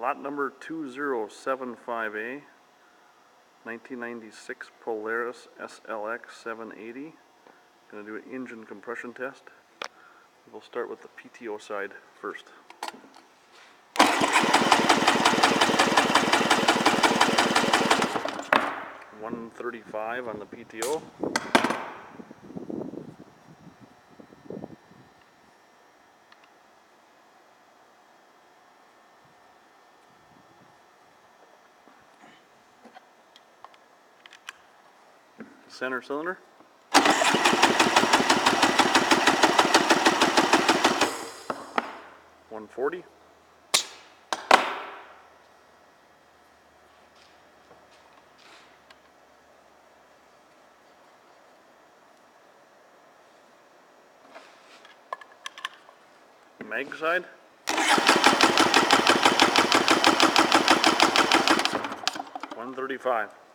Lot number 2075A, 1996 Polaris SLX 780. Going to do an engine compression test. We'll start with the PTO side first. $135 on the PTO. Center cylinder. $140. Mag side. $135.